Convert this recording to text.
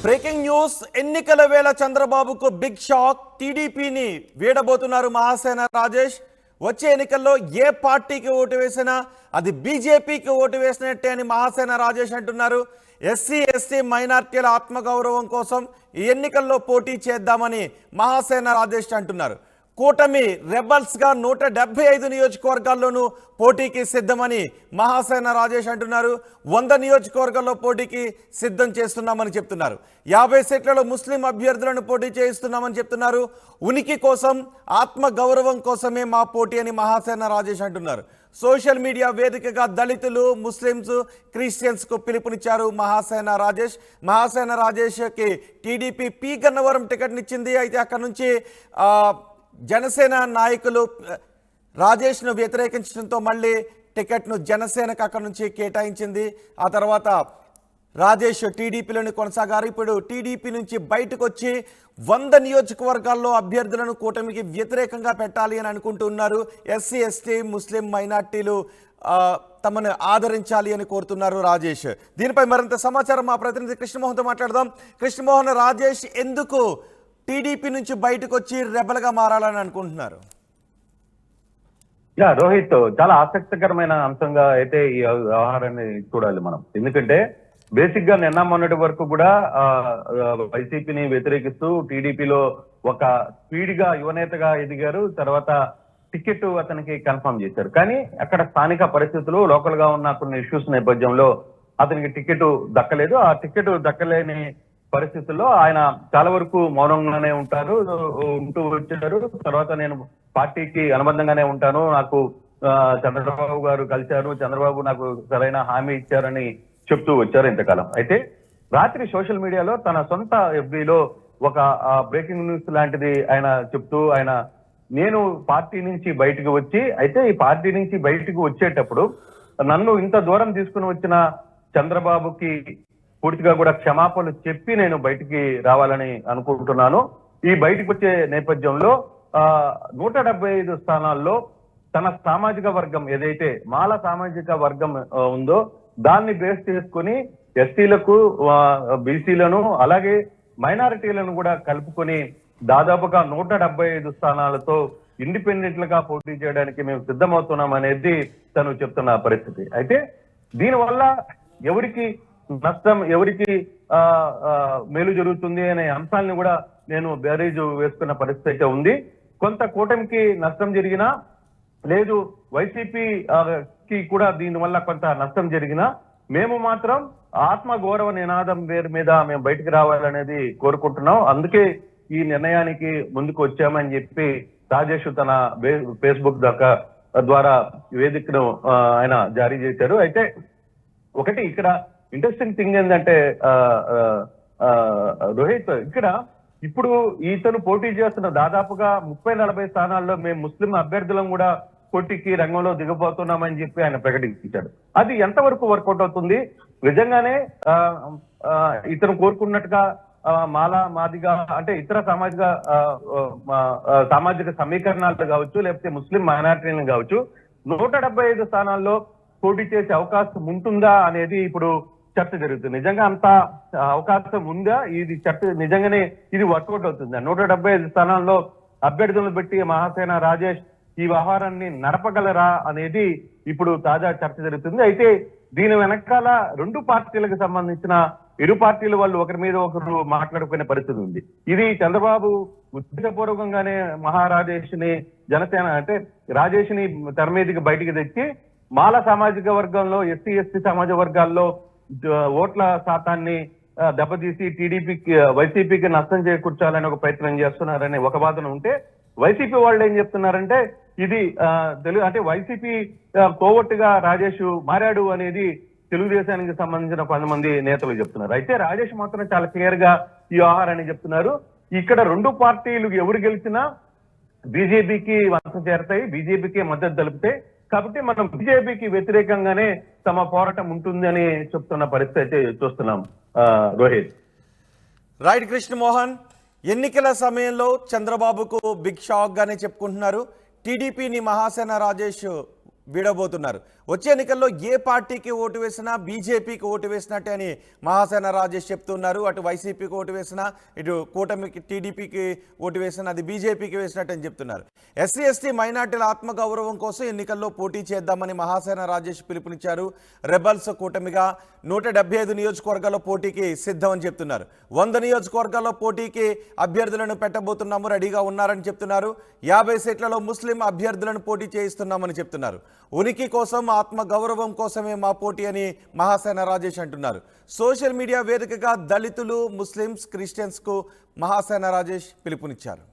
Breaking news ఎన్నికల వేళ చంద్రబాబుకు బిగ్ షాక్. టీడీపీని వీడబోతున్నారు మహాసేన రాజేష్. వచ్చే ఎన్నికల్లో ఏ పార్టీకి ఓటు వేసినా అది బీజేపీకి ఓటు వేసినట్టే అని మహాసేన రాజేష్ అంటున్నారు. ఎస్సీ ఎస్టీ మైనార్టీల ఆత్మగౌరవం కోసం ఈ ఎన్నికల్లో పోటీ చేద్దామని మహాసేన రాజేష్ అంటున్నారు. కూటమి రెబల్స్గా 175 నియోజకవర్గాల్లోనూ పోటీకి సిద్ధమని మహాసేన రాజేష్ అంటున్నారు. 100 నియోజకవర్గాల్లో పోటీకి సిద్ధం చేస్తున్నామని చెప్తున్నారు. 50 సీట్లలో ముస్లిం అభ్యర్థులను పోటీ చేయిస్తున్నామని చెప్తున్నారు. ఉనికి కోసం, ఆత్మ గౌరవం కోసమే మా పోటీ అని మహాసేన రాజేష్ అంటున్నారు. సోషల్ మీడియా వేదికగా దళితులు, ముస్లిమ్స్, క్రిస్టియన్స్కు పిలుపునిచ్చారు మహాసేన రాజేష్. మహాసేన రాజేష్కి టీడీపీ పి గన్నవరం టికెట్నిచ్చింది. అయితే అక్కడ నుంచి జనసేన నాయకులు రాజేష్ను వ్యతిరేకించడంతో మళ్ళీ టికెట్ను జనసేనకు అక్కడ నుంచి కేటాయించింది. ఆ తర్వాత రాజేష్ టీడీపీలోని కొనసాగారు. ఇప్పుడు టీడీపీ నుంచి బయటకు వచ్చి 100 నియోజకవర్గాల్లో అభ్యర్థులను కూటమికి వ్యతిరేకంగా పెట్టాలి అని అనుకుంటున్నారు. ఎస్సీ ఎస్టీ ముస్లిం మైనార్టీలు తమను ఆదరించాలి అని కోరుతున్నారు రాజేష్. దీనిపై మరింత సమాచారం మా ప్రతినిధి కృష్ణమోహన్తో మాట్లాడదాం. కృష్ణమోహన్, రాజేష్ ఎందుకు టీడీపీ నుంచి బయటకు వచ్చి రెబల్గా మారాలని అనుకుంటున్నారు? రోహిత్, చాలా ఆసక్తికరమైన అంశంగా అయితే ఈ వ్యవహారాన్ని చూడాలి మనం. ఎందుకంటే బేసిక్ గా నిన్న మొన్నటి వరకు కూడా వైసీపీని వ్యతిరేకిస్తూ టీడీపీలో ఒక స్పీడ్ గా యువనేతగా ఎదిగారు. తర్వాత టికెట్ అతనికి కన్ఫర్మ్ చేశారు. కానీ అక్కడ స్థానిక పరిస్థితులు, లోకల్ గా ఉన్న కొన్ని ఇష్యూస్ నేపథ్యంలో అతనికి టికెట్ దక్కలేదు. ఆ టికెట్ దక్కలేని పరిస్థితుల్లో ఆయన చాలా వరకు మౌనంగానే ఉంటూ వచ్చారు. తర్వాత నేను పార్టీకి అనుబంధంగానే ఉంటాను, నాకు చంద్రబాబు గారు కలిశారు, చంద్రబాబు నాకు సరైన హామీ ఇచ్చారని చెప్తూ వచ్చారు ఇంతకాలం. అయితే రాత్రి సోషల్ మీడియాలో తన సొంత ఎఫ్బీలో ఒక బ్రేకింగ్ న్యూస్ లాంటిది ఆయన చెప్తూ, నేను పార్టీ నుంచి బయటకు వచ్చి, అయితే ఈ పార్టీ నుంచి బయటకు వచ్చేటప్పుడు నన్ను ఇంత దూరం తీసుకుని వచ్చిన చంద్రబాబుకి పూర్తిగా కూడా క్షమాపణలు చెప్పి నేను బయటికి రావాలని అనుకుంటున్నాను. ఈ బయటకు వచ్చే నేపథ్యంలో 175 స్థానాల్లో తన సామాజిక వర్గం ఏదైతే మాల సామాజిక వర్గం ఉందో దాన్ని బేస్ చేసుకుని ఎస్టీలకు, బీసీలను, అలాగే మైనారిటీలను కూడా కలుపుకొని దాదాపుగా 175 స్థానాలతో ఇండిపెండెంట్లుగా పోటీ చేయడానికి మేము సిద్ధమవుతున్నాం అనేది తను చెప్తున్న పరిస్థితి. అయితే దీనివల్ల ఎవరికి నష్టం, ఎవరికి మేలు జరుగుతుంది అనే అంశాలను కూడా నేను బేరీజు వేసుకున్న పరిస్థితి అయితే ఉంది. కొంత కూటమికి నష్టం జరిగినా, లేదు వైసీపీకి కూడా దీనివల్ల కొంత నష్టం జరిగినా, మేము మాత్రం ఆత్మ గౌరవ నినాదం పేరు మీద మేము బయటికి రావాలనేది కోరుకుంటున్నాం. అందుకే ఈ నిర్ణయానికి ముందుకు వచ్చామని చెప్పి రాజేష్ తన ఫేస్బుక్ ద్వారా వేదికను ఆయన జారీ చేశారు. అయితే ఒకటి ఇక్కడ ఇంట్రెస్టింగ్ థింగ్ ఏంటంటే రోహిత్, ఇక్కడ ఇప్పుడు ఇతను పోటీ చేస్తున్న దాదాపుగా 30-40 స్థానాల్లో మేము ముస్లిం అభ్యర్థులను కూడా పోటీకి రంగంలో దిగబోతున్నామని చెప్పి ఆయన ప్రకటించాడు. అది ఎంతవరకు వర్కౌట్ అవుతుంది? నిజంగానే ఇతను కోరుకున్నట్టుగా మాదిగా అంటే ఇతర సామాజిక సమీకరణాలు కావచ్చు, లేకపోతే ముస్లిం మైనారిటీలను కావచ్చు 175 స్థానాల్లో పోటీ చేసే అవకాశం ఉంటుందా అనేది ఇప్పుడు చర్చ జరుగుతుంది. నిజంగా అంత అవకాశం ఉందా? ఇది చర్చ నిజంగానే ఇది వర్కౌట్ అవుతుందా? 175 స్థానాల్లో అభ్యర్థులను పెట్టి మహాసేన రాజేష్ ఈ వ్యవహారాన్ని నడపగలరా అనేది ఇప్పుడు తాజా చర్చ జరుగుతుంది. అయితే దీని వెనకాల రెండు పార్టీలకు సంబంధించిన ఇరు పార్టీల వాళ్ళు ఒకరి మీద ఒకరు మాట్లాడుకునే పరిస్థితి ఉంది. ఇది చంద్రబాబు ఉద్దేశపూర్వకంగానే మహారాజేష్ ని జనసేన అంటే రాజేష్ ని తెర మీదకి బయటికి తెచ్చి మాల సామాజిక వర్గంలో, ఎస్సీ ఎస్టీ సామాజిక వర్గాల్లో ఓట్ల శాతాన్ని దెబ్బతీసి టీడీపీకి, వైసీపీకి నష్టం చేకూర్చాలని ఒక ప్రయత్నం చేస్తున్నారని ఒక వాదన ఉంటే, వైసీపీ వాళ్ళు ఏం చెప్తున్నారంటే ఇది అంటే వైసీపీ కోవట్టుగా రాజేష్ మారాడు అనేది తెలుగుదేశానికి సంబంధించిన కొంతమంది నేతలు చెప్తున్నారు. అయితే రాజేష్ మాత్రం చాలా క్లియర్ గా ఈ వ్యవహారాన్ని చెప్తున్నారు. ఇక్కడ రెండు పార్టీలు ఎవరు గెలిచినా బీజేపీకి వంత చేరతాయి, బీజేపీకి మద్దతు తెలిపితే, కాబట్టి మనం బీజేపీకి వ్యతిరేకంగానే తమ పోరాటం ఉంటుంది అని చెప్తున్న పరిస్థితి అయితే చూస్తున్నాం రోహిత్. రైట్ కృష్ణమోహన్, ఎన్నికల సమయంలో చంద్రబాబుకు బిగ్ షాక్ గానే చెప్పుకుంటున్నారు. టీడీపీని మహాసేన రాజేష్ వీడబోతున్నారు. వచ్చే ఎన్నికల్లో ఏ పార్టీకి ఓటు వేసినా బీజేపీకి ఓటు వేసినట్టే అని మహాసేన రాజేష్ చెప్తున్నారు. అటు వైసీపీకి ఓటు వేసినా, ఇటు కూటమికి టీడీపీకి ఓటు వేసినా అది బీజేపీకి వేసినట్టు అని చెప్తున్నారు. ఎస్సీ ఎస్టీ మైనార్టీల ఆత్మగౌరవం కోసం ఎన్నికల్లో పోటీ చేద్దామని మహాసేన రాజేష్ పిలుపునిచ్చారు. రెబల్స్ కూటమిగా 175 నియోజకవర్గాల్లో పోటీకి సిద్ధమని చెప్తున్నారు. 100 నియోజకవర్గాల్లో పోటీకి అభ్యర్థులను పెట్టబోతున్నాము, రెడీగా ఉన్నారని చెప్తున్నారు. 50 సీట్లలో ముస్లిం అభ్యర్థులను పోటీ చేయిస్తున్నామని చెప్తున్నారు. ఉనికి కోసం, ఆత్మ గౌరవం కోసమే మా పోటీ అని మహాసేన రాజేష్ అంటున్నారు. సోషల్ మీడియా వేదికగా దళితులు, ముస్లిమ్స్, క్రిస్టియన్స్కు మహాసేన రాజేష్ పిలుపునిచ్చారు.